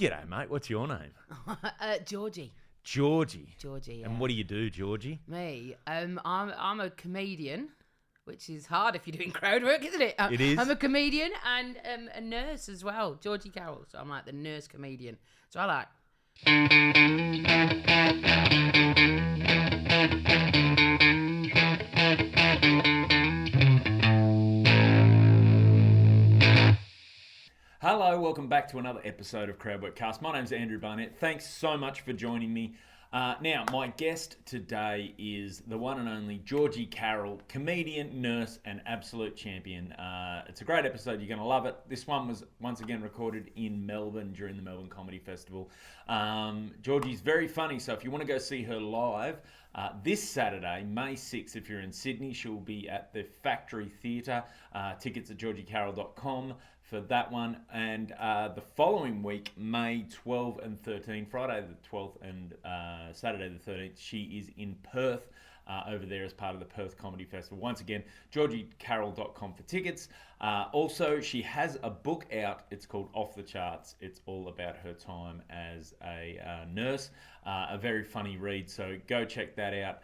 G'day, mate. What's your name? Georgie. Georgie. Georgie, yeah. And what do you do, Georgie? Me? I'm a comedian, which is hard if you're doing crowd work, isn't it? It is. I'm a comedian and a nurse as well. Georgie Carroll. So I'm like the nurse comedian. So I like... Hello, welcome back to another episode of Crowdworkcast. My name's Andrew Barnett. Thanks so much for joining me. Now, my guest today is the one and only Georgie Carroll, comedian, nurse, and absolute champion. It's a great episode. You're going to love it. This one was once again recorded in Melbourne during the Melbourne Comedy Festival. Georgie's very funny, so if you want to go see her live, this Saturday, May 6th, if you're in Sydney, she'll be at the Factory Theatre. Tickets at georgiecarroll.com for that one. And the following week, May 12 and 13, Friday the 12th and Saturday the 13th, she is in Perth over there as part of the Perth Comedy Festival. Once again, georgiecarroll.com for tickets. Also, she has a book out. It's called Off the Charts. It's all about her time as a nurse. A very funny read, so go check that out.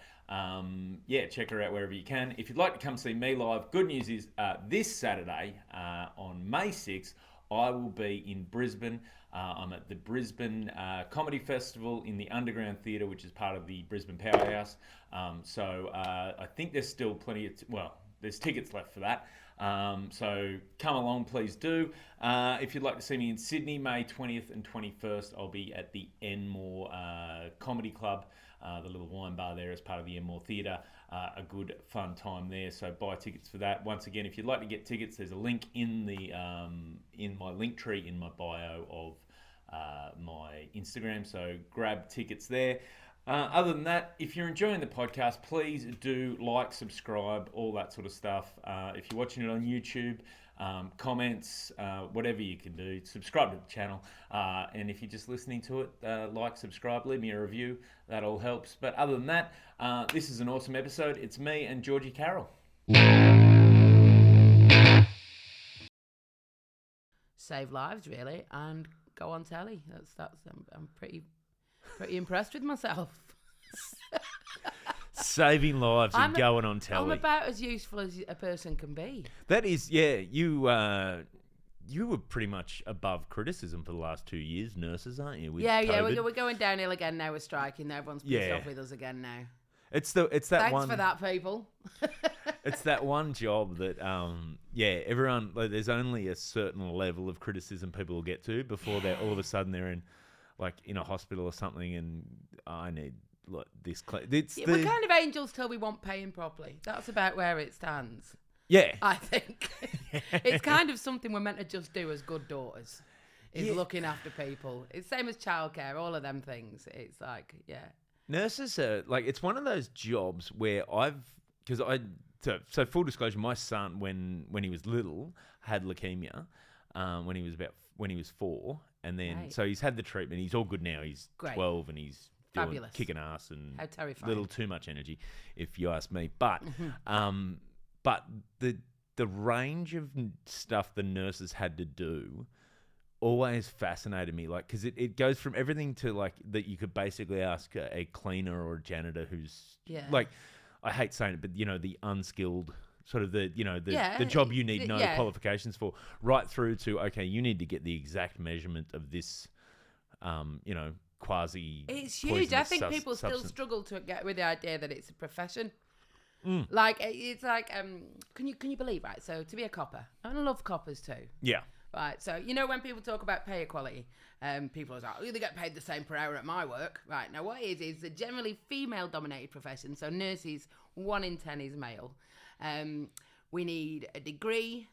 Check her out wherever you can. If you'd like to come see me live, good news is this Saturday on May 6th, I will be in Brisbane. I'm at the Brisbane Comedy Festival in the Underground Theatre, which is part of the Brisbane Powerhouse. So I think there's still plenty of... there's tickets left for that. So come along, please do. If you'd like to see me in Sydney, May 20th and 21st, I'll be at the Enmore Comedy Club, the little wine bar there as part of the Enmore Theatre. A good fun time there, so buy tickets for that. Once again, if you'd like to get tickets, there's a link in the in my link tree in my bio of my Instagram, so grab tickets there. Other than that, if you're enjoying the podcast, please do like, subscribe, all that sort of stuff. If you're watching it on YouTube, comments, whatever you can do, subscribe to the channel. And if you're just listening to it, like, subscribe, leave me a review. That all helps. But other than that, this is an awesome episode. It's me and Georgie Carroll. Save lives, really, and go on telly. I'm pretty impressed with myself. Saving lives and going on telly. I'm about as useful as a person can be. That is, yeah, you were pretty much above criticism for the last 2 years, nurses, aren't you? We're going downhill again now. We're striking. Everyone's pissed off with us again now. It's that Thanks one. Thanks for that, people. It's that one job that, everyone. Like, there's only a certain level of criticism people will get to before they're all of a sudden they're in a hospital or something, and I need this. We're kind of angels till we want paying properly. That's about where it stands. Yeah, I think it's kind of something we're meant to just do as good daughters. Is looking after people. It's same as childcare. All of them things. It's like, nurses are it's one of those jobs where so full disclosure, my son when he was little had leukemia when he was 4, and then so he's had the treatment. He's all good now. He's 12 and he's kicking ass and how terrifying. Little too much energy, if you ask me. But but the range of stuff the nurses had to do always fascinated me, because it goes from everything to that you could basically ask a cleaner or a janitor who's I hate saying it, but the unskilled sort of the job you need no qualifications for, right through to you need to get the exact measurement of this quasi. It's huge. I think people still struggle to get with the idea that it's a profession. Mm. Can you believe, right? So to be a copper, and I love coppers too. Yeah. Right. So when people talk about pay equality, people are like, they get paid the same per hour at my work. Right. Now what it is a generally female-dominated profession. So nurses, 1 in 10 is male. We need a degree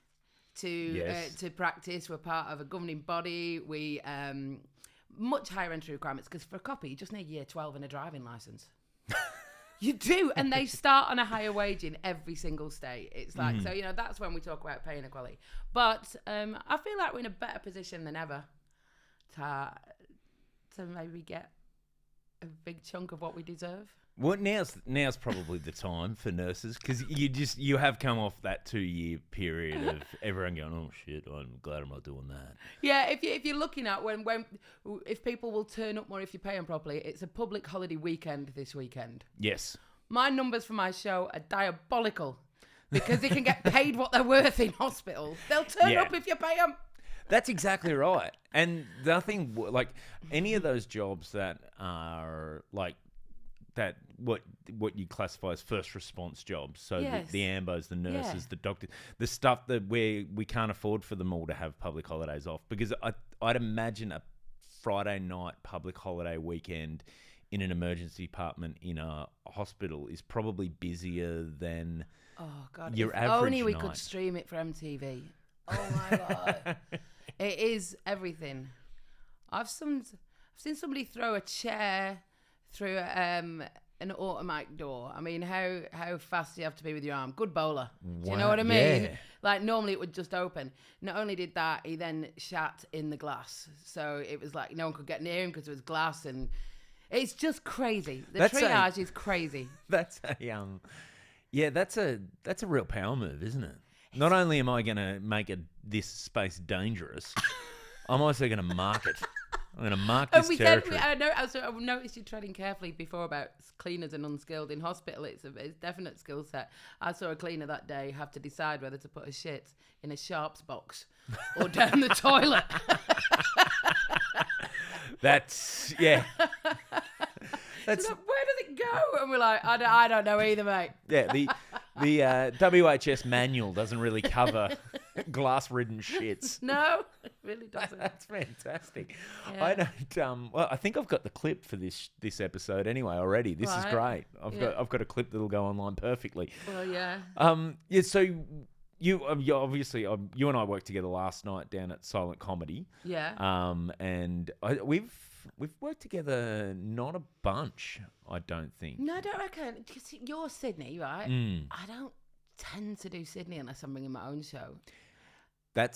to practice. We're part of a governing body. We much higher entry requirements, because for a copy you just need year 12 and a driving license. You do, and they start on a higher wage in every single state. It's like, so, that's when we talk about pay inequality. But I feel like we're in a better position than ever to maybe get a big chunk of what we deserve. Well, now's probably the time for nurses because you have come off that 2-year period of everyone going, oh shit, I'm glad I'm not doing that. Yeah, if you're looking at if people will turn up more if you pay them properly, it's a public holiday weekend this weekend. Yes. My numbers for my show are diabolical because they can get paid what they're worth in hospital. They'll turn up if you pay them. That's exactly right. And nothing like any of those jobs that are like that, what you classify as first response jobs. So Yes. the ambos, the nurses, the doctors, the stuff that we can't afford for them all to have public holidays off. Because I'd imagine a Friday night public holiday weekend in an emergency department in a hospital is probably busier than your average only we night. could stream it for MTV. Oh my God. It is everything. I've seen somebody throw a chair through an automatic door. I mean, how fast do you have to be with your arm? Good bowler. Do you know what I mean? Yeah. Like, normally it would just open. Not only did that, he then shat in the glass. So it was like no one could get near him because it was glass, and it's just crazy. The triage is crazy. That's a real power move, isn't it? Not only am I going to make this space dangerous, I'm also going to mark it. I'm going to mark this territory. I noticed you treading carefully before about cleaners and unskilled in hospital. It's a definite skill set. I saw a cleaner that day have to decide whether to put a shit in a sharps box or down the toilet. That's, yeah. That's, like, where does it go? And we're like, I don't know either, mate. Yeah, the WHS manual doesn't really cover glass-ridden shits. No, it really doesn't. That's fantastic. Yeah. I don't. Well, I think I've got the clip for this episode anyway already. This is great. I've got a clip that'll go online perfectly. Well, yeah. Yeah. So you obviously you and I worked together last night down at Silent Comedy. Yeah. And we've worked together not a bunch, I don't think. No, I don't reckon. Because you're Sydney, right? I don't tend to do Sydney unless I'm bringing my own show.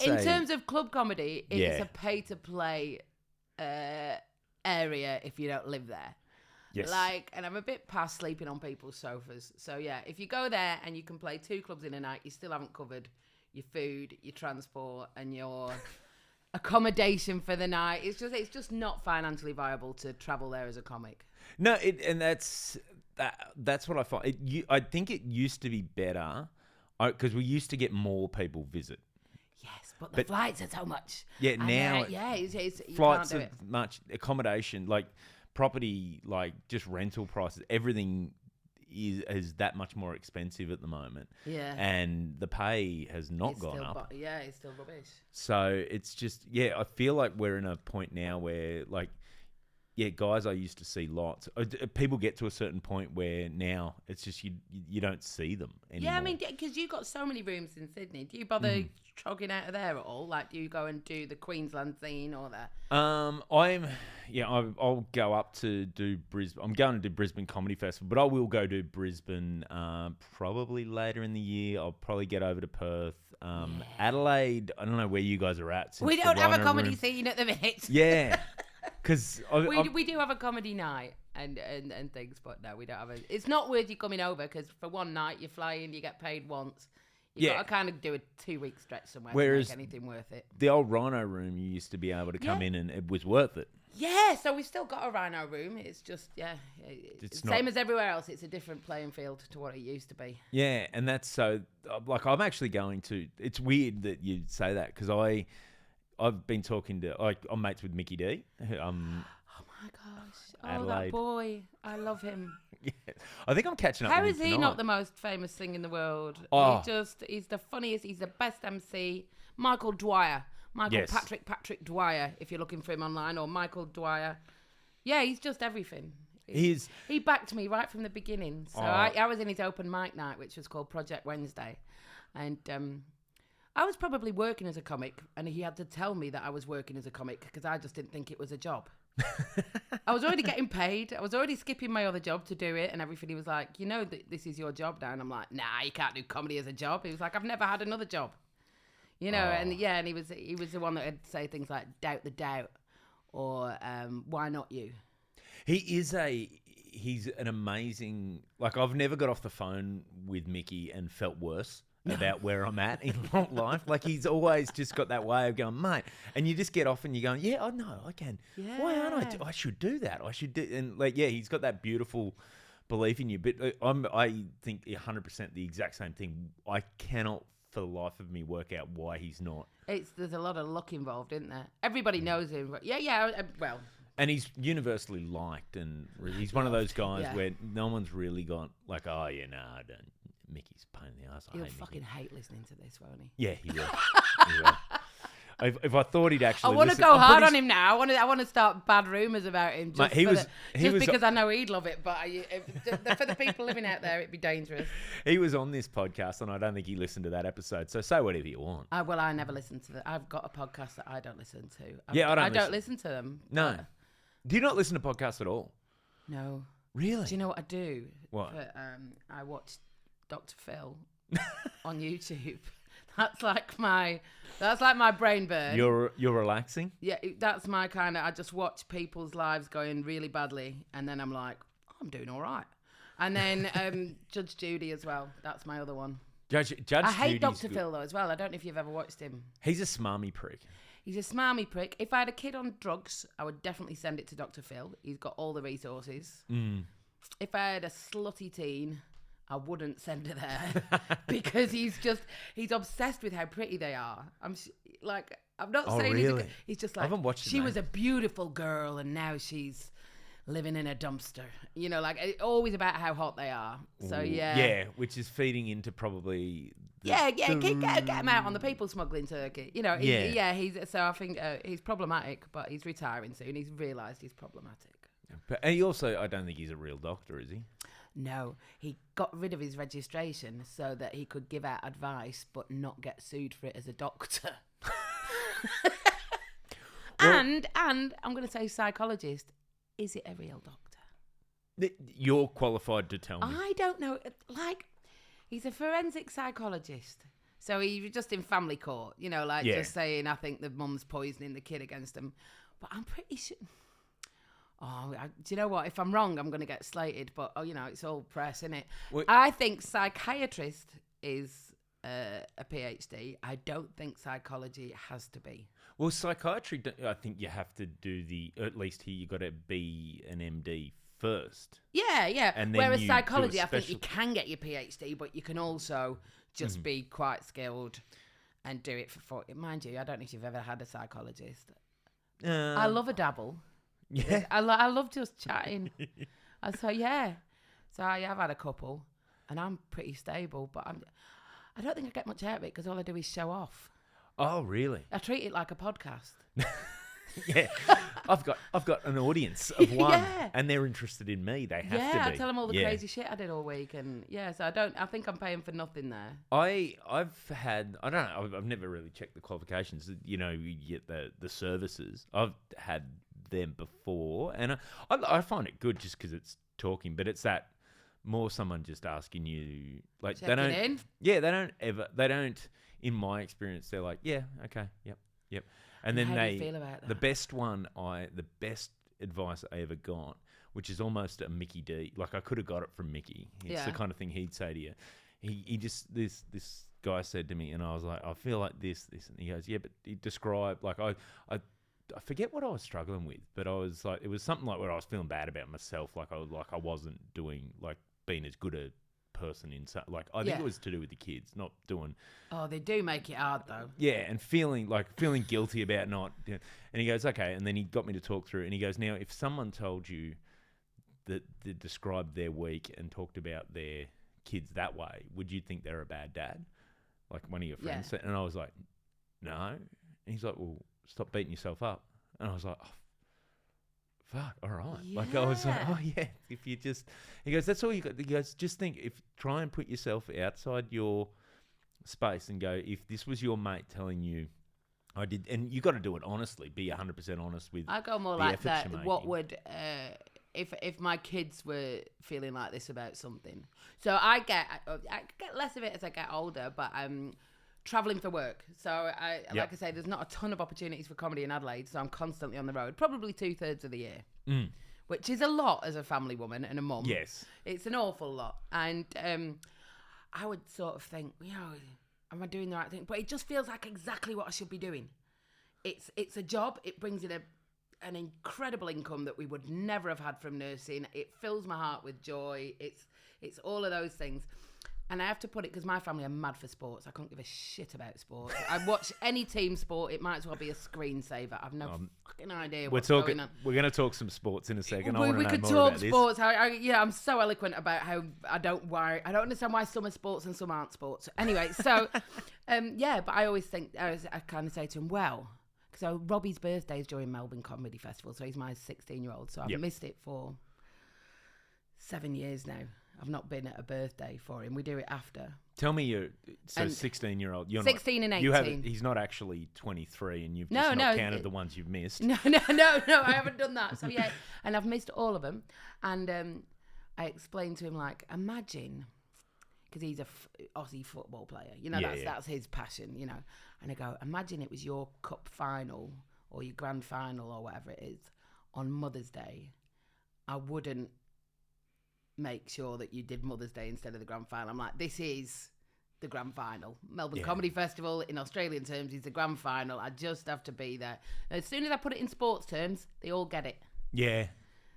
In terms of club comedy, it's a pay-to-play area if you don't live there. Yes. And I'm a bit past sleeping on people's sofas. So, yeah, if you go there and you can play 2 clubs in a night, you still haven't covered your food, your transport, and your accommodation for the night. It's just not financially viable to travel there as a comic. No, that's what I find. I think it used to be better because we used to get more people visit. Yes, but the flights are so much. Yeah, and now you flights can't do are much, accommodation, like property, like just rental prices, everything is that much more expensive at the moment. Yeah. And the pay has not gone up. It's still rubbish. So it's just, I feel like we're in a point now where, like, guys I used to see lots. People get to a certain point where now it's just you don't see them anymore. Yeah, I mean, because you've got so many rooms in Sydney. Do you bother trogging out of there at all? Like, do you go and do the Queensland scene or that? I'll go up to do Brisbane. I'm going to do Brisbane Comedy Festival, but I will go do Brisbane probably later in the year. I'll probably get over to Perth. Adelaide, I don't know where you guys are at. We don't have a comedy scene at the minute. Yeah. Because we do have a comedy night and things, but no, we don't have it's not worth you coming over because for one night you fly in, you get paid once. You've got to kind of do a 2-week stretch somewhere to make anything worth it. The old Rhino room, you used to be able to come in and it was worth it. Yeah, so we've still got a Rhino room. It's just, it's same as everywhere else. It's a different playing field to what it used to be. Yeah, and that's so, like, I'm actually going to, it's weird that you say that because I've been talking to, I'm mates with Mickey D. Oh my gosh. Adelaide. That boy. I love him. Yeah. I think I'm catching up How with is him he tonight. not the most famous thing in the world? Oh. He's the funniest. He's the best MC. Michael Dwyer. Patrick Dwyer, if you're looking for him online, or Michael Dwyer. Yeah, he's just everything. He backed me right from the beginning. So I was in his open mic night, which was called Project Wednesday. And I was probably working as a comic, and he had to tell me that I was working as a comic because I just didn't think it was a job. I was already getting paid. I was already skipping my other job to do it and everything. He was like, you know that this is your job now. And I'm like, nah, you can't do comedy as a job. He was like, I've never had another job. You know, and he was the one that would say things like doubt the doubt or why not you? He is he's an amazing. Like, I've never got off the phone with Mickey and felt worse about where I'm at in life. Like, he's always just got that way of going, mate. And you just get off and you're going, yeah, I know, I can. Yeah. Why aren't I should do that. I should do. And like, yeah, he's got that beautiful belief in you. But I think 100% the exact same thing. I cannot for the life of me work out why he's not. There's a lot of luck involved, isn't there? Everybody knows him. But well. And he's universally liked, and he's one of those guys where no one's really got like, oh yeah, no, I don't. Mickey's a pain in the ass. He'll fucking hate listening to this, won't he? Yeah, he will. He will. If I thought he'd actually, I want to go hard on him now. I want to start bad rumours about him. Just, because I know he'd love it. But for the people living out there, it'd be dangerous. He was on this podcast, and I don't think he listened to that episode. So say whatever you want. I never listen to I've got a podcast that I don't listen to. I don't listen to them. No. Do you not listen to podcasts at all? No. Really? Do you know what I do? What? I watch Dr. Phil on YouTube. That's like my brain burn. You're relaxing? Yeah, that's my kind of. I just watch people's lives going really badly, and then I'm like, I'm doing all right. And then Judge Judy as well. That's my other one. Judge I hate Judy's Dr. good. Phil though as well. I don't know if you've ever watched him. He's a smarmy prick. He's a smarmy prick. If I had a kid on drugs, I would definitely send it to Dr. Phil. He's got all the resources. If I had a slutty teen, I wouldn't send her there because he's obsessed with how pretty they are. I'm not saying really? he's just I like, haven't watched it, she mate. was a beautiful girl and now she's living in a dumpster. You know, like it's always about how hot they are. So yeah. Yeah, which is feeding into probably. Get him out on the people smuggling circuit. You know, so I think he's problematic, but he's retiring soon. He's realised he's problematic. But he also, I don't think he's a real doctor, is he? No, he got rid of his registration so that he could give out advice but not get sued for it as a doctor. And I'm going to say psychologist. Is it a real doctor? You're qualified to tell me. I don't know. Like, he's a forensic psychologist. So he's just in family court, you know, like just saying, I think the mum's poisoning the kid against him. But I'm pretty sure... do you know what? If I'm wrong, I'm going to get slated. But, it's all press, isn't it? Well, I think psychiatrist is a PhD. I don't think psychology has to be. Well, psychiatry, I think you have to do at least here, you got to be an MD first. Yeah. And then whereas you psychology, I think you can get your PhD, but you can also just be quite skilled and do it for... Mind you, I don't know if you've ever had a psychologist. I love a dabble. Yeah. I love just chatting. So I have had a couple, and I'm pretty stable, but I don't think I get much out of it because all I do is show off. Oh, really? I treat it like a podcast. Yeah. I've got an audience of one, Yeah. and they're interested in me. They have to be. Yeah, I tell them all the crazy shit I did all week, and so I think I'm paying for nothing there. I've had, I don't know, I've never really checked the qualifications. You know, you get the services. I've had them before, and I find it good just because it's talking, but it's that more someone just asking you, like, Checking they don't in? they don't in my experience, they're like, yeah, okay, yep, and then how do you feel about that? the best advice I ever got, which is almost a Mickey D, like I could have got it from Mickey. It's the kind of thing he'd say to you. He just this guy said to me, and I was like, I feel like this, and he goes, yeah, but he described, like, I forget what I was struggling with, but I was like, it was something like where I was feeling bad about myself, like I wasn't doing, like, being as good a person in, like, I think it was to do with the kids, not doing. Oh, they do make it hard though. Yeah, and feeling guilty about not. You know, and he goes, okay, and then he got me to talk through, and he goes, now if someone told you that they described their week and talked about their kids that way, would you think they're a bad dad, like one of your friends? Yeah. And I was like, no. And he's like, well, stop beating yourself up. And I was like, oh, fuck, all right. Yeah. Like, I was like, oh yeah, if you just, he goes, that's all you got. He goes, just think, try and put yourself outside your space and go, if this was your mate telling you, I did, and you got to do it honestly, be 100% honest with. I go more the like efforts that. you're making. What would, if my kids were feeling like this about something? So I get less of it as I get older, but traveling for work. So like I say, there's not a ton of opportunities for comedy in Adelaide, so I'm constantly on the road, probably 2/3 of the year, which is a lot as a family woman and a mum. Yes. It's an awful lot. And I would sort of think, am I doing the right thing? But it just feels like exactly what I should be doing. It's a job. It brings in an incredible income that we would never have had from nursing. It fills my heart with joy. It's all of those things. And I have to put it, because my family are mad for sports. I couldn't give a shit about sports. I watch any team sport. It might as well be a screensaver. I've no fucking idea what's going on. We're going to talk some sports in a second. We could talk sports. I'm so eloquent about how I don't understand why some are sports and some aren't sports. Anyway, so, but I always think, I kind of say to him, so Robbie's birthday is during Melbourne Comedy Festival, so he's my 16-year-old. So I've missed it for 7 years now. I've not been at a birthday for him. We do it after. Tell me 16-year-old. You're 16 and 18. He's not actually 23 and you've just not counted the ones you've missed. No, I haven't done that. So yeah, and I've missed all of them. And I explained to him, like, imagine, because he's a Aussie football player. That's his passion, And I go, imagine it was your cup final or your grand final or whatever it is on Mother's Day. I wouldn't make sure that you did Mother's Day instead of the grand final. I'm like, this is the grand final. Melbourne Comedy Festival, in Australian terms, is the grand final. I just have to be there. As soon as I put it in sports terms, they all get it. Yeah.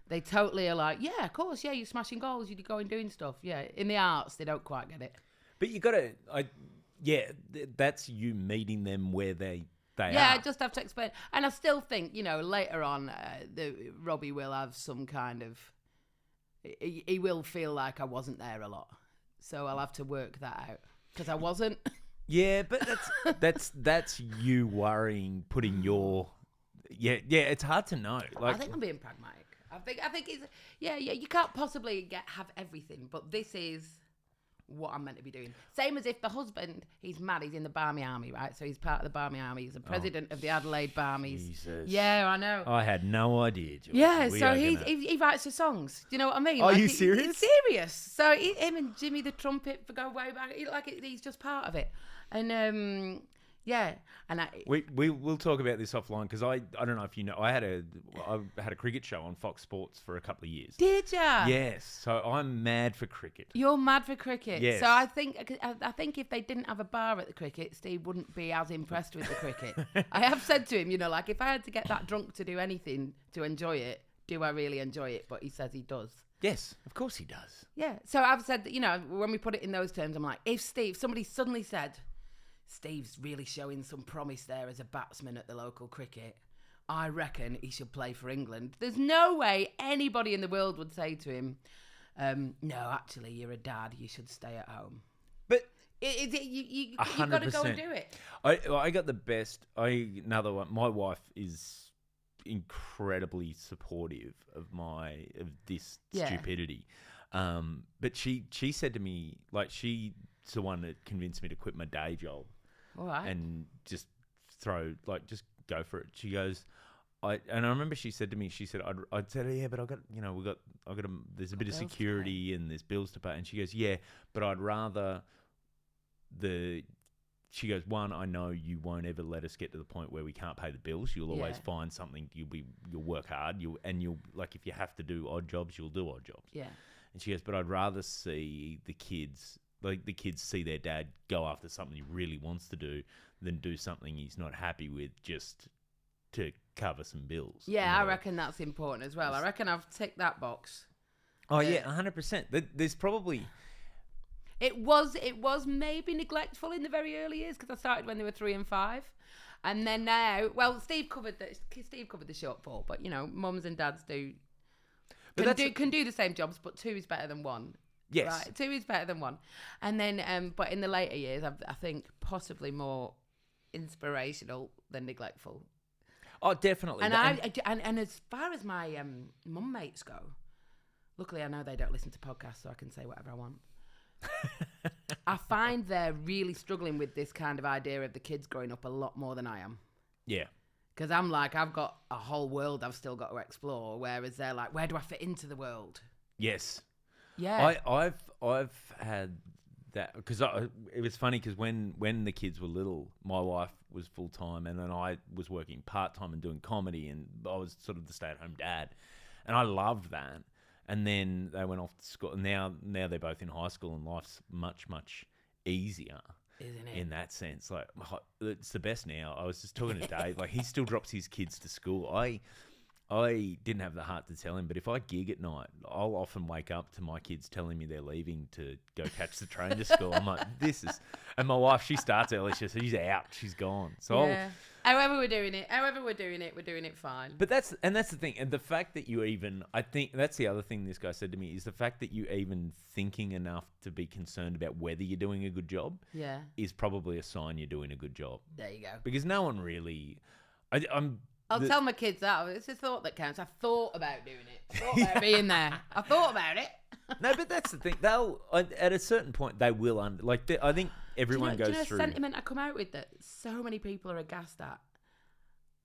They totally are like, yeah, of course, you're smashing goals, you're going doing stuff. Yeah, in the arts, they don't quite get it. But you got to, that's you meeting them where they are. Yeah, I just have to explain. And I still think, later on, Robbie will have some kind of, he will feel like I wasn't there a lot. So I'll have to work that out, because I wasn't. Yeah, but that's you worrying, putting your... Yeah, it's hard to know. Like, I think I'm being pragmatic. I think it's... Yeah, you can't possibly have everything, but this is what I'm meant to be doing. Same as if the husband, he's mad, he's in the Barmy Army, right? So he's part of the Barmy Army. He's the president of the Adelaide Barmies. Jesus. Yeah, I know. I had no idea, Georgie. Yeah, so he writes the songs. Do you know what I mean? Are you serious? He's serious. So him and Jimmy the trumpet go way back. He's just part of it. And and we'll talk about this offline, because I don't know if you know, I had a cricket show on Fox Sports for a couple of years. Did ya? Yes. So I'm mad for cricket. You're mad for cricket. Yes. So I think if they didn't have a bar at the cricket, Steve wouldn't be as impressed with the cricket. I have said to him, if I had to get that drunk to do anything to enjoy it, do I really enjoy it? But he says he does. Yes, of course he does. Yeah. So I've said that, when we put it in those terms, I'm like, if somebody suddenly said, Steve's really showing some promise there as a batsman at the local cricket, I reckon he should play for England. There's no way anybody in the world would say to him, no, actually, you're a dad, you should stay at home. But you've got to go and do it. I got the best. Another one. My wife is incredibly supportive of this stupidity. But she said to me, like, she's the one that convinced me to quit my day job. All right. And just just go for it. She goes, I remember she said to me, I'd said, yeah, but there's a bit of security and there's bills to pay. And she goes, yeah, but I'd rather she goes, one, I know you won't ever let us get to the point where we can't pay the bills. You'll always find something. You'll work hard. You'll like, if you have to do odd jobs, you'll do odd jobs. Yeah. And she goes, but I'd rather see the kids see their dad go after something he really wants to do than do something he's not happy with just to cover some bills. Yeah, I reckon that's important as well. I reckon I've ticked that box. Oh, yeah, 100%. There's probably... It was maybe neglectful in the very early years, because I started when they were 3 and 5. And then now, well, Steve covered the shortfall, but, mums and dads can do the same jobs, but 2 is better than 1. Yes. Right, 2 is better than 1. And then, but in the later years, I think possibly more inspirational than neglectful. Oh, definitely. And as far as my mum mates go, luckily I know they don't listen to podcasts, so I can say whatever I want. I find they're really struggling with this kind of idea of the kids growing up a lot more than I am. Yeah. Because I'm like, I've got a whole world I've still got to explore, whereas they're like, where do I fit into the world? Yes. Yeah. I've had that, because it was funny, because when the kids were little, my wife was full-time and then I was working part-time and doing comedy, and I was sort of the stay-at-home dad. And I loved that. And then they went off to school. Now they're both in high school, and life's much, much easier. Isn't it? In that sense, like, it's the best now. I was just talking to Dave, like, he still drops his kids to school. I didn't have the heart to tell him, but if I gig at night, I'll often wake up to my kids telling me they're leaving to go catch the train to school. I'm like, and my wife, she starts early. She's out. She's gone. So yeah. However we're doing it, we're doing it fine. But that's the thing. And the fact that you even, I think that's the other thing this guy said to me, is the fact that you even thinking enough to be concerned about whether you're doing a good job is probably a sign you're doing a good job. There you go. Because no one really, I'll tell my kids that. It's a thought that counts. I thought about doing it. I thought about being there. I thought about it. No, but that's the thing. They'll, at a certain point, they will. I think everyone goes through. Do you know a sentiment I come out with that so many people are aghast at?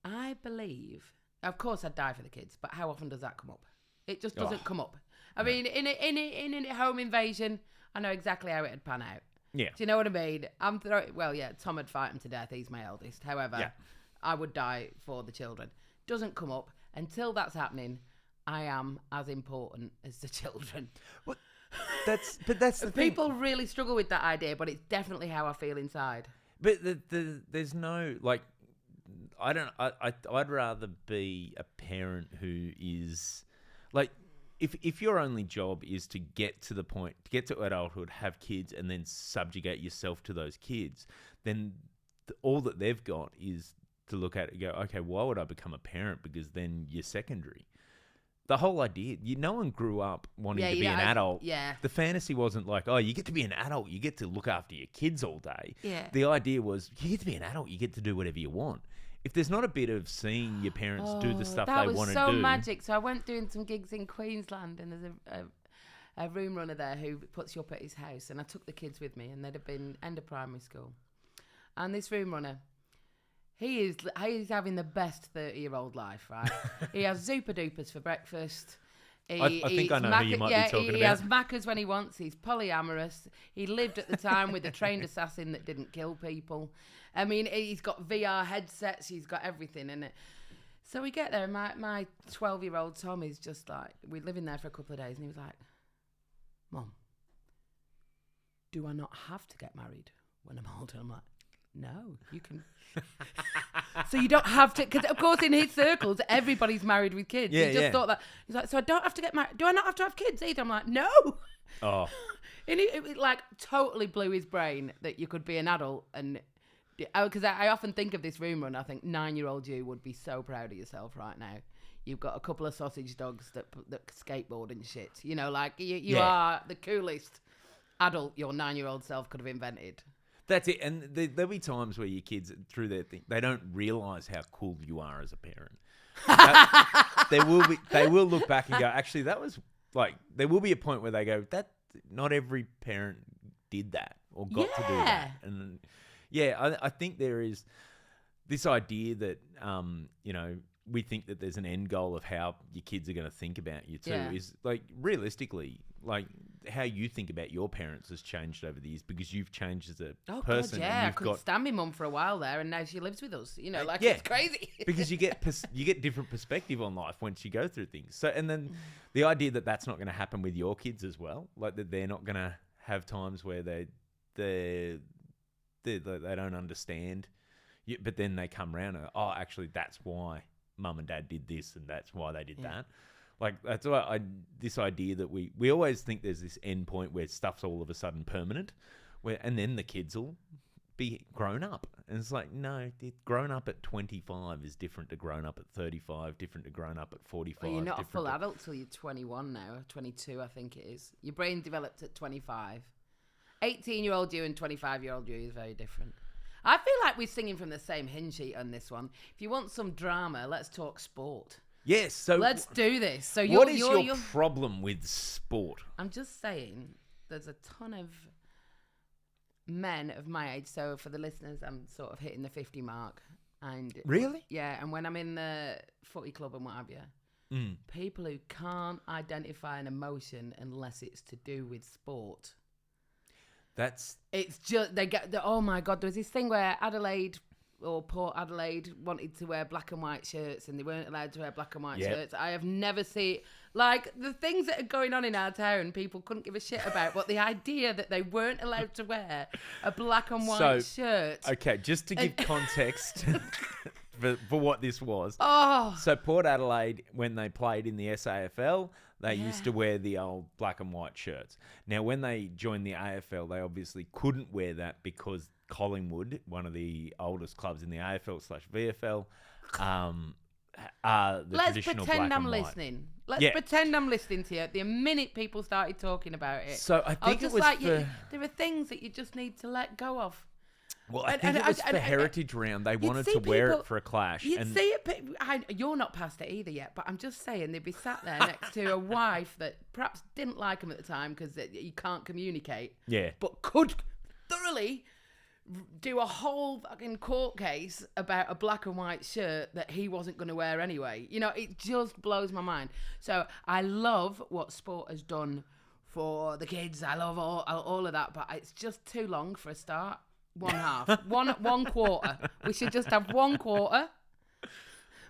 I believe, of course, I'd die for the kids, but how often does that come up? It just doesn't come up. I mean, in a home invasion, I know exactly how it'd pan out. Yeah. Do you know what I mean? Tom would fight him to death. He's my eldest. However, I would die for the children. Doesn't come up. Until that's happening, I am as important as the children. Well, that's the people really struggle with that idea, but it's definitely how I feel inside. But there's no, like, I'd rather be a parent who is, like, if your only job is to get to the point, to get to adulthood, have kids, and then subjugate yourself to those kids, then all that they've got is to look at it and go, okay, why would I become a parent? Because then you're secondary. The whole idea, no one grew up wanting to be an adult. Yeah. The fantasy wasn't like, oh, you get to be an adult, you get to look after your kids all day. Yeah. The idea was, you get to be an adult, you get to do whatever you want. If there's not a bit of seeing your parents do the stuff they want to do. That was so magic. So I went doing some gigs in Queensland, and there's a room runner there who puts you up at his house, and I took the kids with me, and they'd have been end of primary school. And this room runner, he's having the best 30-year-old life, right? He has Zupa Dupas for breakfast. I think I know who you might be talking about. He has Maccas when he wants. He's polyamorous. He lived at the time with a trained assassin that didn't kill people. I mean, he's got VR headsets. He's got everything in it. So we get there, and my 12-year-old Tom is just like, we're living there for a couple of days, and he was like, Mom, do I not have to get married when I'm older? I'm like, no, you can. So you don't have to, because of course in his circles everybody's married with kids. He just thought that. He's like, so I don't have to get married. Do I not have to have kids either? I'm like, no. Oh. And it like totally blew his brain that you could be an adult. And because I often think of this room run, I think 9-year-old you would be so proud of yourself right now. You've got a couple of sausage dogs that skateboard and shit. You know, like you are the coolest adult your 9-year-old self could have invented. That's it. And there'll be times where your kids, through their thing, they don't realise how cool you are as a parent. They will look back and go, actually, that was like, there will be a point where they go, that not every parent did that or got to do that. And I think there is this idea that, we think that there's an end goal of how your kids are going to think about you too. Is like, realistically, like, how you think about your parents has changed over the years because you've changed as a person. God, and I couldn't stand my mum for a while there, and now she lives with us. You know, like, yeah, it's crazy. Because you get different perspective on life once you go through things. So, and then the idea that that's not going to happen with your kids as well, like that they're not going to have times where they don't understand, but then they come around and actually that's why mum and dad did this and that's why they did that. Like, that's why this idea that we always think there's this end point where stuff's all of a sudden permanent, and then the kids will be grown up. And it's like, no, grown up at 25 is different to grown up at 35, different to grown up at 45. Well, you're not a full adult till you're 21 now, 22 I think it is. Your brain developed at 25. 18-year-old you and 25-year-old you is very different. I feel like we're singing from the same hymn sheet on this one. If you want some drama, let's talk sport. Yes, so let's do this. So what is your problem with sport? I'm just saying, there's a ton of men of my age. So for the listeners, I'm sort of hitting the 50 mark. And really? Yeah, and when I'm in the footy club and what have you, people who can't identify an emotion unless it's to do with sport. It's just, they get, oh my God, there was this thing where Adelaide or Port Adelaide wanted to wear black and white shirts and they weren't allowed to wear black and white Yep. shirts. I have never seen, like, the things that are going on in our town, people couldn't give a shit about, but the idea that they weren't allowed to wear a black and white shirt. Okay, just to give context for what this was. Oh, So Port Adelaide, when they played in the SAFL, they used to wear the old black and white shirts. Now, when they joined the AFL, they obviously couldn't wear that because Collingwood, one of the oldest clubs in the AFL/VFL, are the let's traditional pretend black I'm and white. listening. Let's pretend I'm listening to you. The minute people started talking about it, So I think it was there are things that you just need to let go of. Well, I think it was for Heritage Round. They wanted to wear it for a clash. You'd see it. You're not past it either yet, but I'm just saying they'd be sat there next to a wife that perhaps didn't like him at the time because you can't communicate. Yeah. But could thoroughly do a whole fucking court case about a black and white shirt that he wasn't going to wear anyway. You know, it just blows my mind. So I love what sport has done for the kids. I love all of that, but it's just too long for a start. One half, one quarter. We should just have one quarter,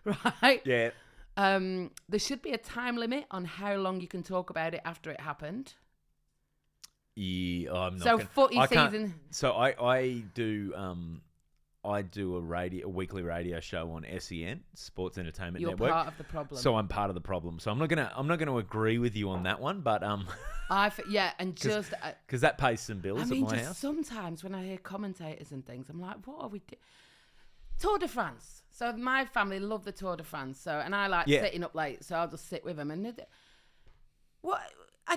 right? Yeah. There should be a time limit on how long you can talk about it after it happened. Yeah, I'm not. So footy season. So I do a weekly radio show on SEN, Sports Entertainment You're Network. part of the problem. So I'm part of the problem. So I'm not gonna agree with you on that one, but because because that pays some bills at my house. Sometimes when I hear commentators and things, I'm like, what are we doing? Tour de France. So my family love the Tour de France. So and I like sitting up late, so I'll just sit with them. And what I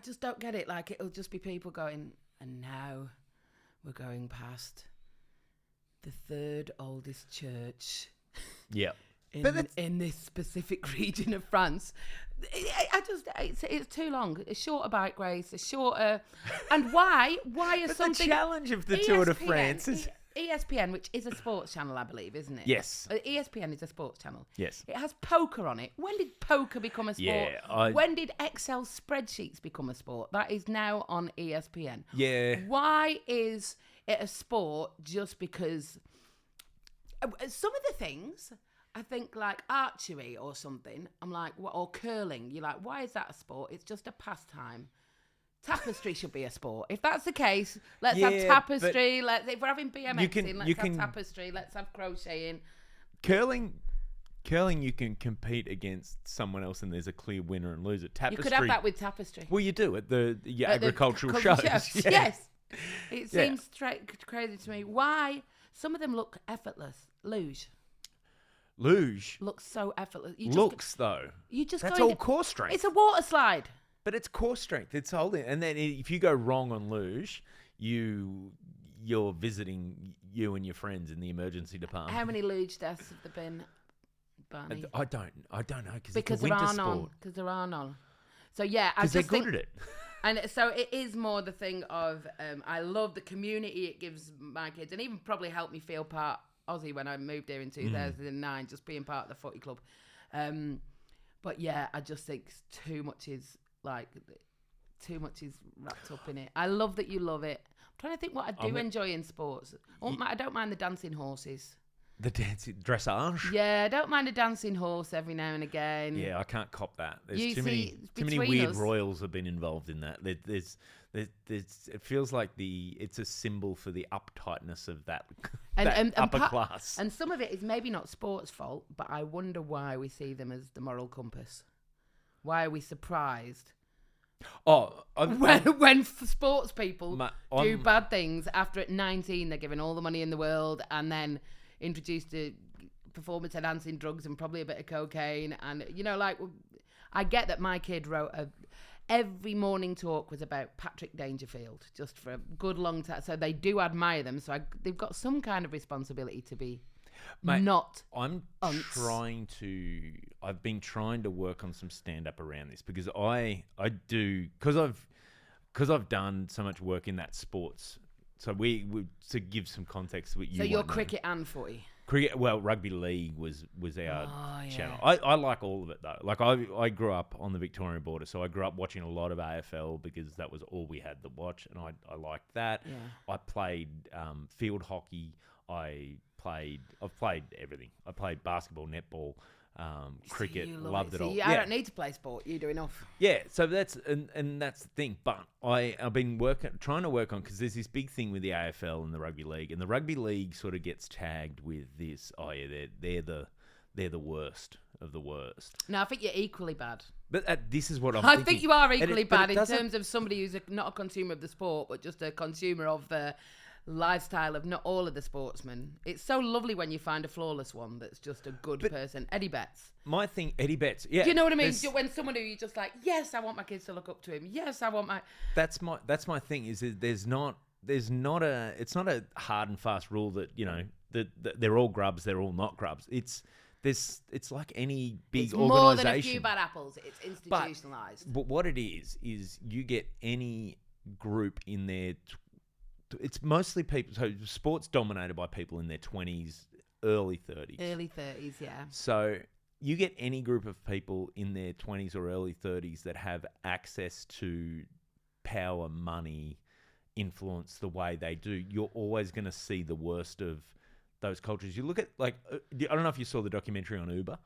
just don't get it. Like it'll just be people going, and now we're going past the third oldest church. Yeah. In this specific region of France. It's too long. A shorter bike race, a shorter... And why is but something... the challenge of the Tour de France is... ESPN, which is a sports channel, I believe, isn't it? Yes. ESPN is a sports channel. Yes. It has poker on it. When did poker become a sport? Yeah, When did Excel spreadsheets become a sport? That is now on ESPN. Yeah. Why is it a sport just because... Some of the things... I think like archery or something, I'm like, or curling, you're like, why is that a sport? It's just a pastime. Tapestry should be a sport. If that's the case, let's have tapestry. If we're having BMXing, let's have tapestry. Let's have crocheting. Curling, you can compete against someone else and there's a clear winner and loser. Tapestry, you could have that with tapestry. Well, you do at your agricultural shows. Yeah. Yes. It seems crazy to me. Why? Some of them look effortless. Luge looks so effortless. That's all core strength. It's a water slide. But it's core strength. It's holding. And then if you go wrong on luge, you're visiting you and your friends in the emergency department. How many luge deaths have there been, Barney? I don't know because it's a there winter are sport. none. Because there are none. So yeah, because they're good at it. And so it is more the thing of I love the community it gives my kids, and even probably helped me feel part Aussie when I moved here in 2009, just being part of the footy club. But yeah, I just think too much is wrapped up in it. I love that you love it. I'm trying to think what I do enjoy in sports. I don't mind the dancing horses. The dancing dressage? Yeah, I don't mind a dancing horse every now and again. Yeah, I can't cop that. There's too many weird royals have been involved in that. There's it feels like it's a symbol for the uptightness of that upper class. And some of it is maybe not sports' fault, but I wonder why we see them as the moral compass. Why are we surprised? When sports people do bad things after at 19 they're given all the money in the world and then introduced to performance enhancing drugs and probably a bit of cocaine, and I get that my kid wrote every morning talk was about Patrick Dangerfield just for a good long time, so they do admire them, so they've got some kind of responsibility to be not I've been trying to work on some stand-up around this because because I've done so much work in that sports. So we to give some context. So you're cricket and footy. Cricket, well, rugby league was our channel. I like all of it though. Like I grew up on the Victorian border, so I grew up watching a lot of AFL because that was all we had to watch, and I liked that. Yeah. I played field hockey. I've played everything. I played basketball, netball, cricket, You loved it all. See, I don't need to play sport. You do enough. Yeah, so that's and that's the thing. But I've been trying to work on, because there's this big thing with the AFL and the rugby league, and the rugby league sort of gets tagged with this. Oh yeah, they're the worst of the worst. No, I think you're equally bad. But this is what I'm I thinking. think you are equally bad in doesn't- terms of somebody who's not a consumer of the sport, but just a consumer of the lifestyle of not all of the sportsmen. It's so lovely when you find a flawless one that's just a good person. Eddie Betts. My thing, Eddie Betts. Yeah, Do you know what I mean? there's- When someone who you're just like, yes, I want my kids to look up to him. Yes, I want my. That's my thing. Is that it's not a hard and fast rule that that they're all grubs, they're all not grubs. It's like any big It's organisation. more than a few bad apples. It's institutionalized. But what it is you get any group in their. It's mostly people. So sports dominated by people in their 20s, early 30s. Early 30s, yeah. So you get any group of people in their 20s or early 30s that have access to power, money, influence the way they do, you're always going to see the worst of those cultures. You look at, I don't know if you saw the documentary on Uber.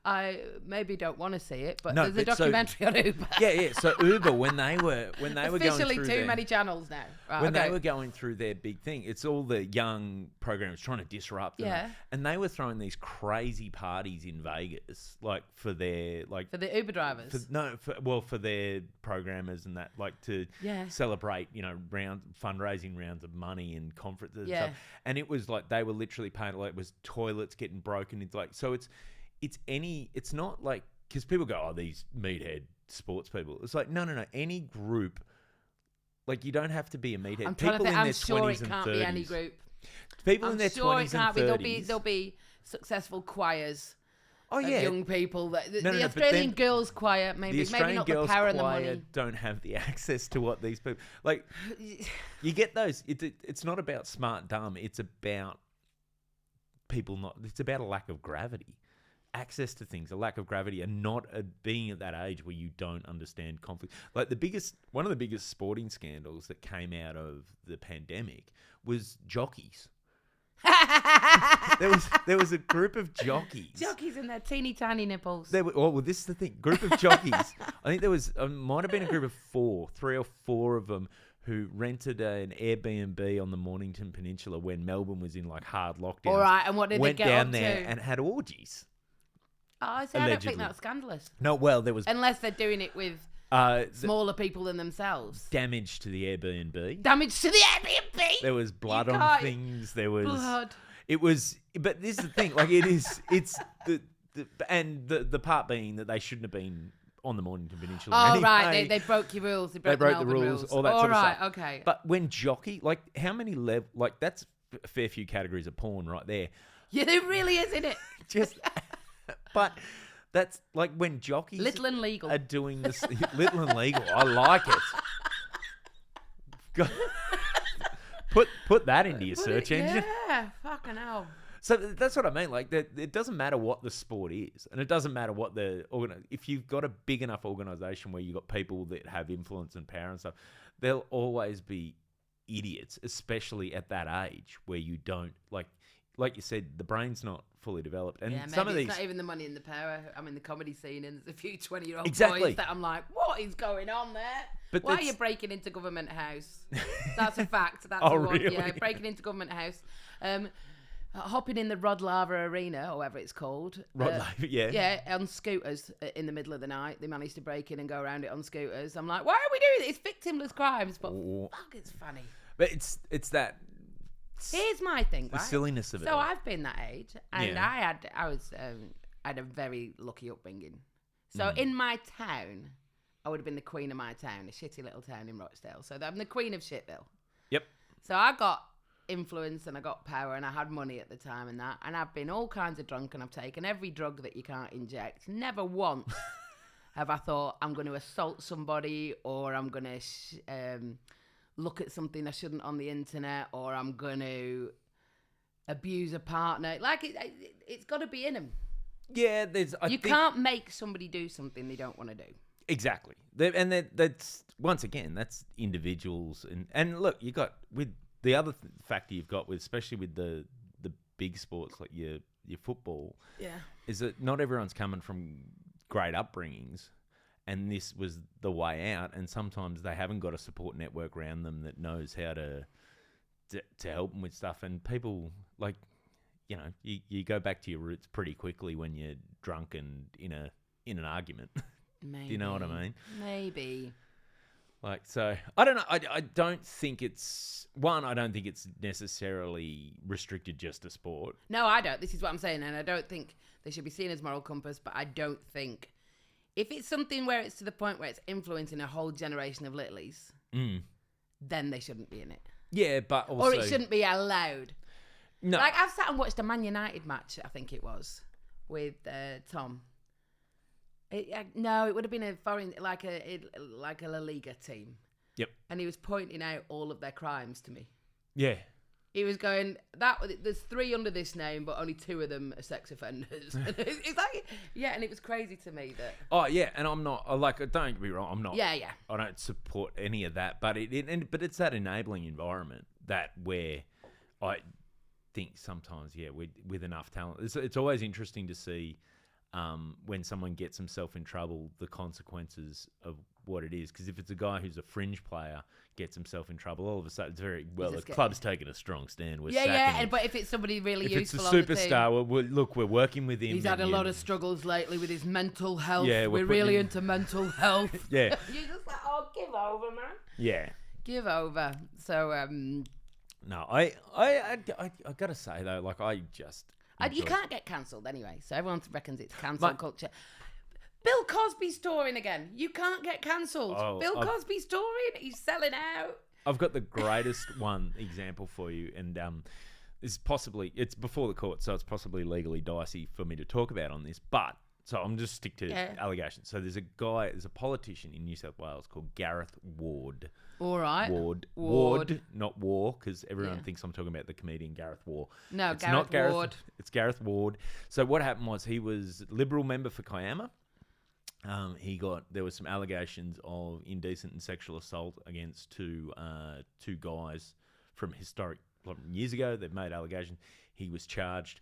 I maybe don't want to see it, but No, there's a but so- documentary on Uber. Yeah. So Uber, when they were going Officially through too many channels now. Right, when okay. they were going through their big thing, it's all the young programs trying to disrupt. Yeah. And they were throwing these crazy parties in Vegas, for their For the Uber drivers. for their programmers and that, to Yeah. celebrate, fundraising rounds of money and conferences Yeah. and stuff. And it was they were literally paying, it was toilets getting broken. It's not because people go, oh, these meathead sports people. It's no. Any group, you don't have to be a meathead. I'm trying People to think. in I'm their sure 20s it and can't 30s. be any group. People I'm in their sure 20s it can't and be. 30s. There'll be successful choirs. Oh Of yeah, young people. The but Australian then girls' choir, the maybe Australian not girls' the power and the choir money. don't have the access to what these people You get those. It's not about smart dumb. It's about people not. It's about a lack of gravity, access to things, a lack of gravity, and not being at that age where you don't understand conflict. One of the biggest sporting scandals that came out of the pandemic was jockeys. There was a group of jockeys. Jockeys and their teeny tiny nipples. This is the thing. Group of jockeys. I think there was might have been a group of 3 or 4 of them who rented an Airbnb on the Mornington Peninsula when Melbourne was in hard lockdown. All right, and what did Went they get down up there to? and had orgies. Oh, I don't Allegedly. think that's scandalous. No, well, there was Unless they're doing it with the smaller people than themselves. damage to the Airbnb. Damage to the Airbnb. There was blood You on can't- things. There was Blood. It was, but this is the thing. It's the part being that they shouldn't have been on the Mornington Peninsula. Oh, anyway. right. They broke your rules. They broke broke the the Melbourne rules, all that all sort of right, stuff. okay. But when jockey, how many that's a fair few categories of porn right there. Yeah, it really is, isn't it? Just, but that's when jockeys Little and legal. are doing this. Little and legal. I like it. Put that into your search engine. Yeah, fucking hell. So that's what I mean. It doesn't matter what the sport is, and it doesn't matter what if you've got a big enough organisation where you've got people that have influence and power and stuff, there'll always be idiots, especially at that age where you don't like you said, the brain's not fully developed, and Yeah, maybe some of it's these. not even the money and the power. I'm in the comedy scene, and there's a few 20-year-old Exactly. boys that I'm like, what is going on there? But Why are that's- you breaking into Government House? That's a fact. That's Oh, the one. really? Yeah, breaking into Government House. Hopping in the Rod Lava Arena, or whatever it's called. Rod Laver, yeah. Yeah, on scooters in the middle of the night. They managed to break in and go around it on scooters. I'm like, why are we doing this? It's victimless crimes, but fuck, it's funny. But it's that Here's my thing, the right? silliness of it. So all. I've been that age, and Yeah. I had a very lucky upbringing. So in my town, I would have been the queen of my town, a shitty little town in Rochdale. So I'm the queen of Shitville. Yep. So I got influence and I got power and I had money at the time and that. And I've been all kinds of drunk and I've taken every drug that you can't inject. Never once have I thought I'm going to assault somebody or I'm going to look at something I shouldn't on the internet or I'm going to abuse a partner. It's got to be in them. Yeah, You can't make somebody do something they don't want to do. Exactly. That's once again, that's individuals and look, you got with the other factor you've got with, especially with the big sports like your football, is that not everyone's coming from great upbringings, and this was the way out. And sometimes they haven't got a support network around them that knows how to help them with stuff. And people like, you know, you go back to your roots pretty quickly when you're drunk and in an argument. Maybe. Do you know what I mean? Maybe. Like, so, I don't know. I don't think it's... One, I don't think it's necessarily restricted just to sport. No, I don't. This is what I'm saying. And I don't think they should be seen as moral compass, but I don't think... If it's something where it's to the point where it's influencing a whole generation of littlies, then they shouldn't be in it. Yeah, but also... Or it shouldn't be allowed. No. Like, I've sat and watched a Man United match, I think it was, with Tom. No, it would have been a foreign, like a La Liga team. Yep. And he was pointing out all of their crimes to me. Yeah. He was going, there's 3 under this name, but only 2 of them are sex offenders. It's like, yeah, and it was crazy to me that... Oh, yeah, and I'm not, don't get me wrong, I'm not... Yeah, yeah. I don't support any of that, but but it's that enabling environment that where I think sometimes, with enough talent, it's always interesting to see when someone gets himself in trouble, the consequences of what it is. Because if it's a guy who's a fringe player gets himself in trouble, all of a sudden it's very the club's taking a strong stand. But if it's somebody really useful, if it's a superstar, we're working with him. He's had a lot of struggles lately with his mental health. Yeah, we're really into mental health. Yeah, you're just like, oh, give over, man. Yeah, give over. So no, I gotta say though, like I just. You can't get cancelled anyway, so everyone reckons it's cancel culture. Bill Cosby's touring again. You can't get cancelled. Bill Cosby's touring. He's selling out. I've got the greatest example for you, and it's before the court, so it's possibly legally dicey for me to talk about on this, but so I'm just stick to allegations. So there's a politician in New South Wales called Gareth Ward. All right. Ward, not War, because everyone thinks I'm talking about the comedian Gareth War. No, it's Gareth not Gareth Ward. It's Gareth Ward. So what happened was he was Liberal member for Kiama. There was some allegations of indecent and sexual assault against two guys from years ago. They've made allegations. He was charged.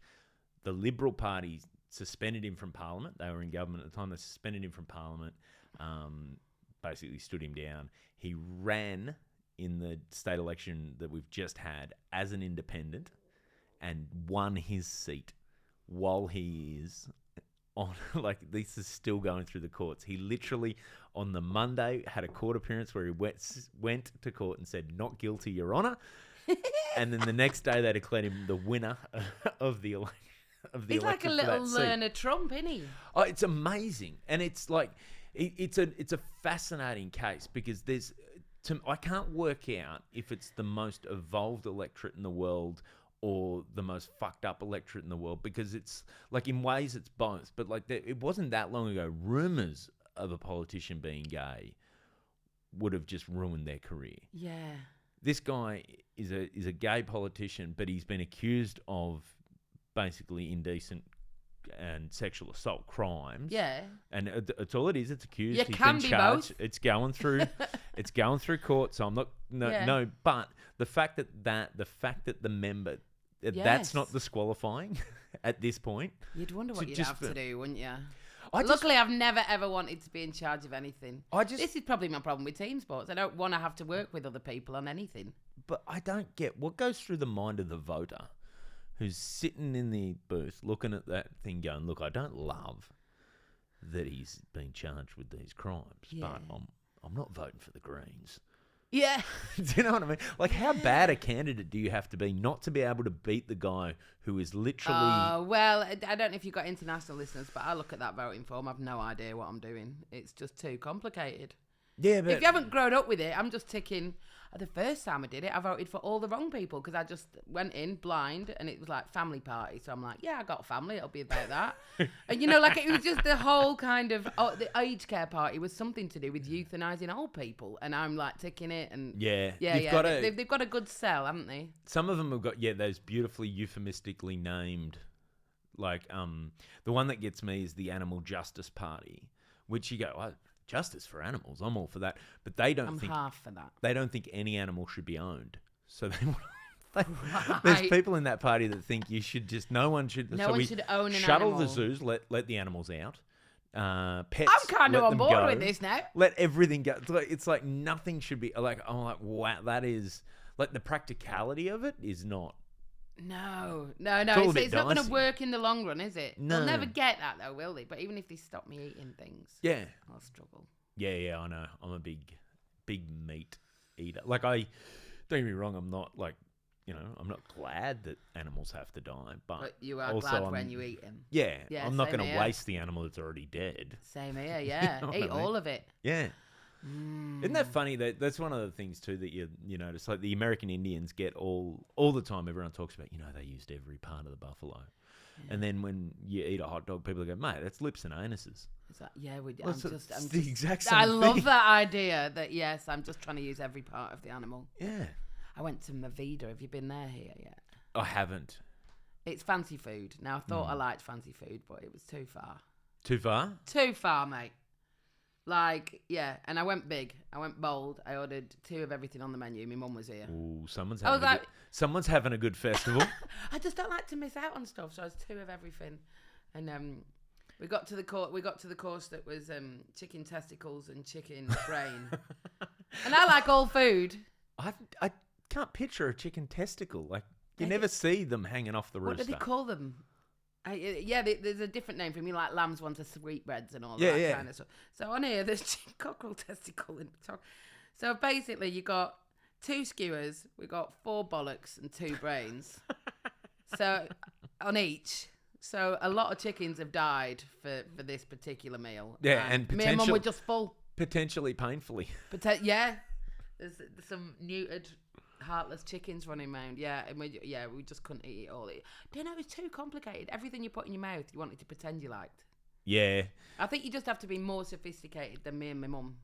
The Liberal Party suspended him from Parliament. They were in government at the time. They suspended him from Parliament. Basically stood him down. He ran in the state election that we've just had as an independent and won his seat while he is on, like, this is still going through the courts. He literally, on the Monday, had a court appearance where he went to court and said, "Not guilty, Your Honour." And then the next day they declared him the winner of the election. He's like a little learner Trump, isn't he? Oh, it's amazing. And it's like... It's a fascinating case because I can't work out if it's the most evolved electorate in the world or the most fucked up electorate in the world, because it's like, in ways it's both, but like it wasn't that long ago rumors of a politician being gay would have just ruined their career. Yeah. This guy is a gay politician, but he's been accused of basically indecent and sexual assault crimes. Yeah. And it's all it is. It's accused. You He's can been be charged. both. It's going through. It's going through court. So I'm not. No. But the fact that the member, that's not disqualifying at this point. You'd wonder what you'd have to do, wouldn't you? Luckily, I've never ever wanted to be in charge of anything. This is probably my problem with team sports. I don't want to have to work with other people on anything. But I don't get what goes through the mind of the voter who's sitting in the booth looking at that thing going, look, I don't love that he's been charged with these crimes, but I'm not voting for the Greens. Yeah. Do you know what I mean? Like, how bad a candidate do you have to be not to be able to beat the guy who is literally... well, I don't know if you've got international listeners, but I look at that voting form, I've no idea what I'm doing. It's just too complicated. Yeah, but... If you haven't grown up with it, I'm just ticking... The first time I did it, I voted for all the wrong people because I just went in blind and it was like family party. So I'm like, yeah, I got a family. It'll be about that. And, like it was just the whole kind of... the aged care party was something to do with euthanizing old people. And I'm like ticking it and... Yeah. They've got a good sell, haven't they? Some of them have got, those beautifully euphemistically named... Like, the one that gets me is the Animal Justice Party, which you go... Oh, justice for animals, I'm all for that, but they don't I'm half for that. They don't think any animal should be owned. So there's people in that party that think you should just no one should own an shuttle animal. the zoos, let the animals out. Pets. I'm kind of let on them board go. with this now. Let everything go. It's like nothing should be like. I'm like, wow, that is like the practicality of it is not. No. all a bit It's not going to dicey. work in the long run, is it? No. They'll never get that though, will they? But even if they stop me eating things, Yeah. I'll struggle. Yeah, I know. I'm a big meat eater. Like don't get me wrong. I'm not like, I'm not glad that animals have to die, But you are also glad when you eat them. Yeah, Yeah, I'm not same going to here. waste the animal that's already dead. Same here, yeah. know what Eat I mean? all of it. Yeah. Isn't that funny? That's one of the things too that you notice. Like the American Indians get all the time. Everyone talks about they used every part of the buffalo, and then when you eat a hot dog, people go, "Mate, that's lips and anuses." It's like, yeah, It's the exact same I thing. love that idea that yes, I'm just trying to use every part of the animal. Yeah, I went to Mavida. Have you been there here yet? I haven't. It's fancy food. Now I thought I liked fancy food, but it was too far. Too far? Too far, mate. Like, yeah, and I went big. I went bold. I ordered 2 of everything on the menu. My mum was here. Ooh, someone's I was someone's having a good festival. I just don't like to miss out on stuff, so I was 2 of everything. And we got to the course that was chicken testicles and chicken brain. And I like all food. I can't picture a chicken testicle. Like you never see them hanging off the rooster. What do they call them? There's a different name for me. Like lambs ones are sweetbreads and all Yeah, that yeah. kind of stuff. So on here, there's cockerel testicle in top. So basically, you got 2 skewers, we got 4 bollocks and 2 brains. So on each. So a lot of chickens have died for this particular meal. Yeah, and me and mum were just full. potentially painfully. Yeah, there's some neutered, heartless chickens running around. Yeah, and we just couldn't eat it all. Don't know, it's too complicated. Everything you put in your mouth, you wanted to pretend you liked. Yeah. I think you just have to be more sophisticated than me and my mum.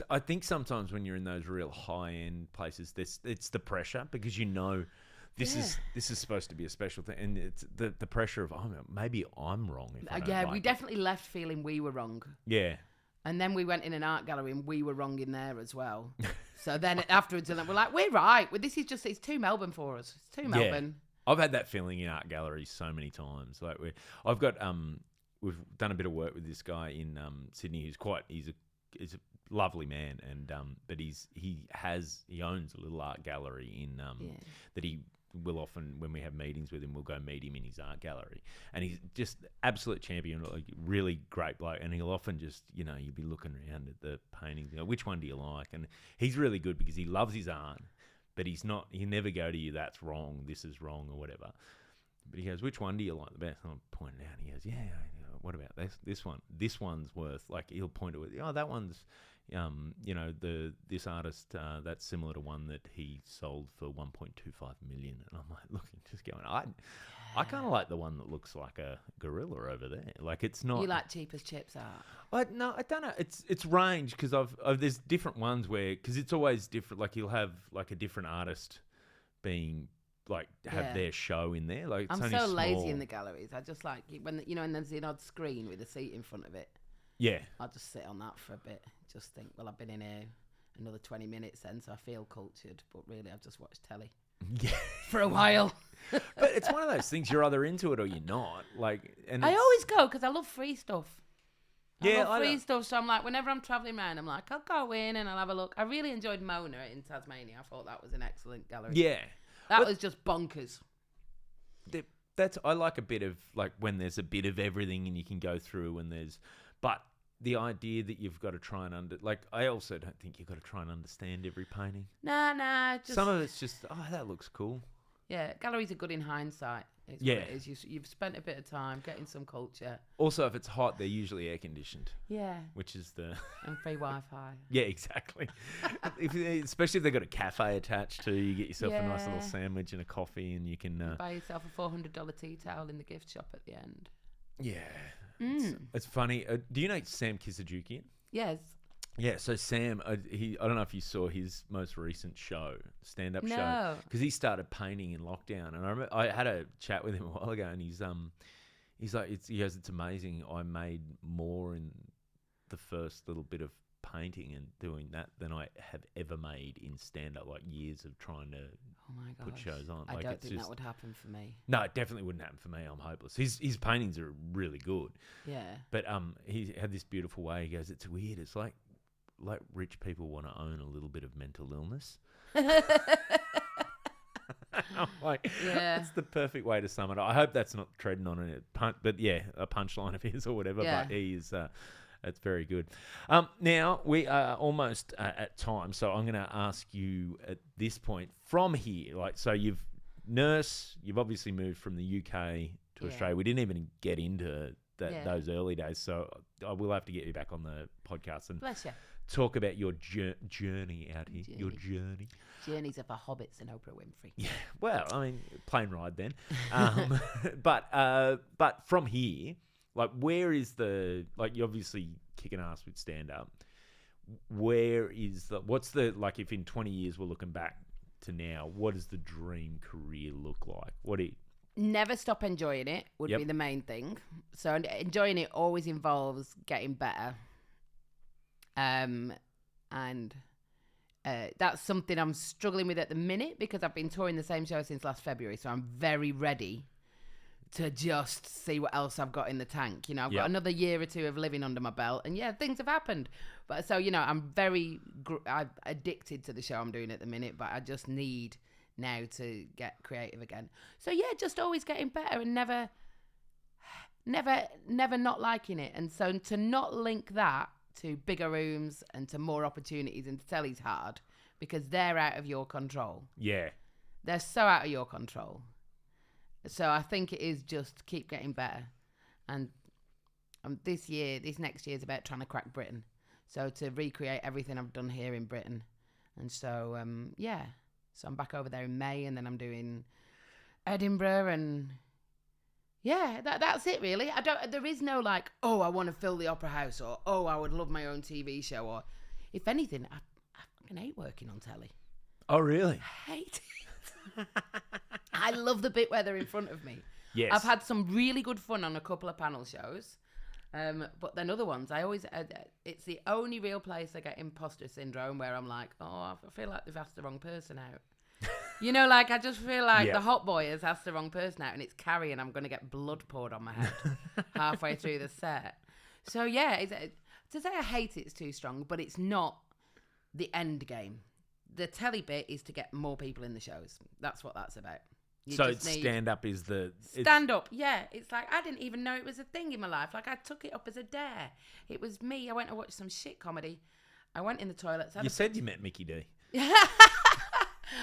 I think sometimes when you're in those real high end places, it's the pressure because this is supposed to be a special thing, and it's the pressure of maybe I'm wrong. If I don't We like definitely left feeling we were wrong. Yeah. And then we went in an art gallery and we were wrong in there as well. So then afterwards, we're like, we're right. Well, it's too Melbourne for us. It's too Melbourne. Yeah. I've had that feeling in art galleries so many times. Like I've got we've done a bit of work with this guy in Sydney he's a lovely man, and but he owns a little art gallery in that he will often, when we have meetings with him, we'll go meet him in his art gallery, and he's just absolute champion, like really great bloke, and he'll often just you'd be looking around at the paintings, which one do you like, and he's really good because he loves his art, but he'll never go to you, that's wrong, this is wrong, or whatever. But he goes, which one do you like the best? And I'm pointing out, and he goes, what about this one? This one's worth, like, he'll point to it. Oh, that one's, this artist, that's similar to one that he sold for 1.25 million. And I'm like, looking, just going, I kind of like the one that looks like a gorilla over there. Like, it's not. You like cheap as chips art? No, I don't know. It's range because there's different ones because it's always different. Like, you'll have like a different artist being. Like have their show in there. Like it's I'm only so small. lazy in the galleries. I just like when and there's an odd screen with a seat in front of it. Yeah, I'll just sit on that for a bit. Just think, well, I've been in here another 20 minutes then, so I feel cultured. But really, I've just watched telly. Yeah, for a while. But it's one of those things. You're either into it or you're not. Like, and I always go because I love free stuff. Yeah, I love free stuff. So I'm like, whenever I'm traveling around, I'm like, I'll go in and I'll have a look. I really enjoyed Mona in Tasmania. I thought that was an excellent gallery. Yeah. That was just bonkers. I like a bit of like when there's a bit of everything and you can go through but the idea that you've got to try and I also don't think you've got to try and understand every painting. Nah. Some of it's just, that looks cool. Yeah, galleries are good in hindsight. It's Yeah. what it is. You've spent a bit of time getting some culture. Also, if it's hot, they're usually air conditioned. Yeah. Which is and free Wi-Fi. Yeah, exactly. Especially if they've got a cafe attached to, you get yourself a nice little sandwich and a coffee, and you can buy yourself a $400 tea towel in the gift shop at the end. Yeah, it's funny. Do you know Sam Kisajukian? Yes. Yeah, so Sam, I don't know if you saw his most recent stand-up show, because he started painting in lockdown, and I remember I had a chat with him a while ago, and he's like, he goes, it's amazing. I made more in the first little bit of painting and doing that than I have ever made in stand-up, like years of trying to Oh my gosh. put shows on. I Like, don't it's think just, that would happen for me. no, it definitely wouldn't happen for me. I'm hopeless. His paintings are really good. Yeah. But he had this beautiful way. He goes, it's weird. It's like rich people want to own a little bit of mental illness. I'm like, Yeah. that's the perfect way to sum it up. I hope that's not treading on but yeah, a punchline of his or whatever. Yeah. But he is, it's very good. Now we are almost at time, so I'm going to ask you at this point from here. Like, so you've obviously moved from the UK to Yeah. Australia. We didn't even get into Yeah. those early days, so I will have to get you back on the podcast and Bless you. talk about your journey out here. Your journey. Journeys are for hobbits and Oprah Winfrey. Yeah, well, I mean, plane ride then. But from here, like, where is you're obviously kicking ass with stand up. Like, if in 20 years we're looking back to now, what does the dream career look like? Never stop enjoying it would Yep. be the main thing. So enjoying it always involves getting better. And that's something I'm struggling with at the minute because I've been touring the same show since last February. So I'm very ready to just see what else I've got in the tank. You know, I've Yep. got another year or two of living under my belt, and yeah, things have happened. But so, you know, I'm I'm addicted to the show I'm doing at the minute, but I just need now to get creative again. So yeah, just always getting better and never not liking it. And so to not link that to bigger rooms and to more opportunities and to telly's hard because they're out of your control. Yeah. They're so out of your control. So I think it is just keep getting better. And this next year is about trying to crack Britain. So to recreate everything I've done here in Britain. And so, yeah. So I'm back over there in May and then I'm doing Edinburgh and yeah, that's it really. There is no like, oh, I want to fill the Opera House or, oh, I would love my own TV show or if anything, I fucking hate working on telly. Oh, really? I hate it. I love the bit where they're in front of me. Yes. I've had some really good fun on a couple of panel shows. But then other ones, it's the only real place I get imposter syndrome where I'm like, oh, I feel like they've asked the wrong person out. You know, like I just feel like the hot boy has asked the wrong person out and it's Carrie and I'm going to get blood poured on my head halfway through the set. So yeah, to say I hate it's too strong, but it's not the end game. The telly bit is to get more people in the shows. That's what that's about. So stand-up is stand-up, yeah. It's like, I didn't even know it was a thing in my life. Like, I took it up as a dare. It was me. I went to watch some shit comedy. I went in the toilets. You said you met Mickey D.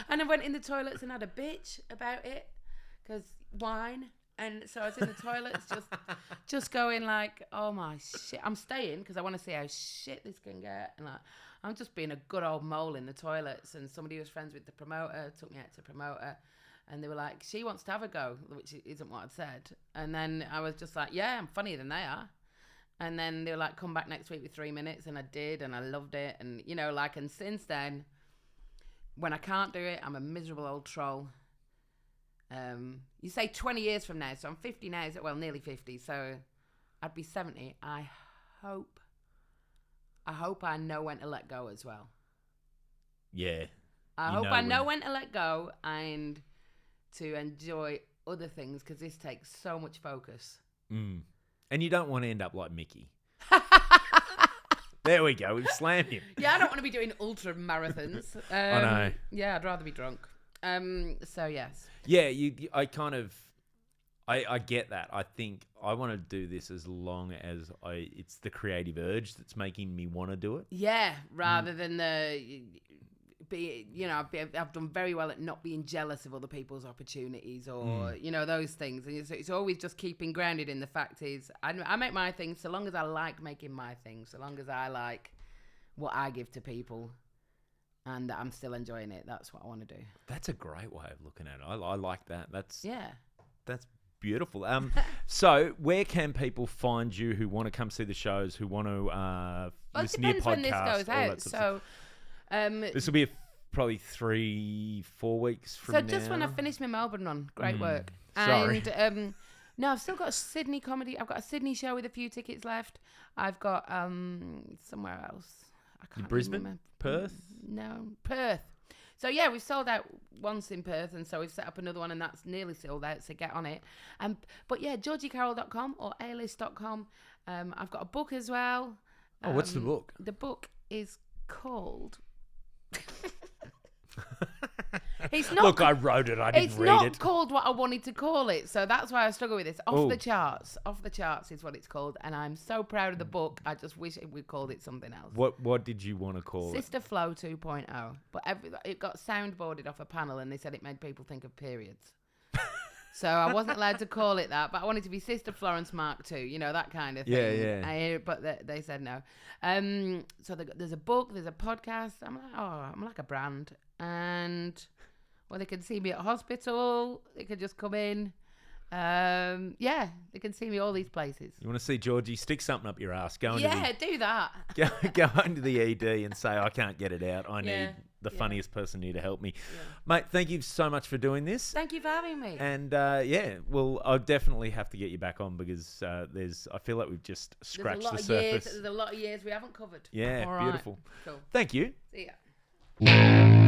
And I went in the toilets and had a bitch about it. Because wine. And so I was in the toilets just going like, oh my shit. I'm staying because I want to see how shit this can get. And like, I'm just being a good old mole in the toilets. And somebody who was friends with the promoter took me out to promote her. And they were like, she wants to have a go, which isn't what I'd said. And then I was just like, yeah, I'm funnier than they are. And then they were like, come back next week with 3 minutes. And I did, and I loved it. And, you know, like, and since then, when I can't do it, I'm a miserable old troll. You say 20 years from now, so I'm 50 now, well, nearly 50. So I'd be 70. I hope I know when to let go as well. Yeah. I hope I know when to let go and to enjoy other things because this takes so much focus. And you don't want to end up like Mickey. There we go. We've slammed him. Yeah, I don't want to be doing ultra marathons. I know. Yeah, I'd rather be drunk. So yes. Yeah, I kind of, I get that. I think I want to do this as long as it's the creative urge that's making me want to do it. Yeah, rather than I've done very well at not being jealous of other people's opportunities or, you know, those things. And it's always just keeping grounded in the fact is I make my things so long as I like making my things, so long as I like what I give to people and that I'm still enjoying it. That's what I want to do. That's a great way of looking at it. I like that. That's beautiful. So where can people find you who want to come see the shows, who want to listen to your podcast? It depends when this goes out. So this will be probably 3-4 weeks from now. So just when I finish my Melbourne run, great work. Sorry. And no, I've still got a Sydney comedy. I've got a Sydney show with a few tickets left. I've got somewhere else. I can't Brisbane? remember. Perth? No, Perth. So yeah, we've sold out once in Perth, and so we've set up another one, and that's nearly sold out. So get on it. But yeah, GeorgieCarroll.com or alist.com. I've got a book as well. Oh, what's the book? The book is called. It's not. Look, I wrote it. I didn't read it. It's not called what I wanted to call it, so that's why I struggle with this. Off the charts. Off the charts is what it's called, and I'm so proud of the book. I just wish we called it something else. What did you want to call Sister Flow 2.0. But it got soundboarded off a panel, and they said it made people think of periods. So I wasn't allowed to call it that, but I wanted to be Sister Florence Mark II, you know, that kind of thing. Yeah. But they said no. So there's a book, there's a podcast. I'm like, I'm like a brand. And, well, they can see me at hospital. They can just come in. Yeah, they can see me all these places. You want to see Georgie? Stick something up your ass. Go into do that. go into the ED and say, I can't get it out. I need the funniest person here to help me. Yeah. Mate, thank you so much for doing this. Thank you for having me. And well, I'll definitely have to get you back on because I feel like we've just scratched the surface. There's a lot of years we haven't covered. Yeah, all right. beautiful. Cool. Thank you. See ya.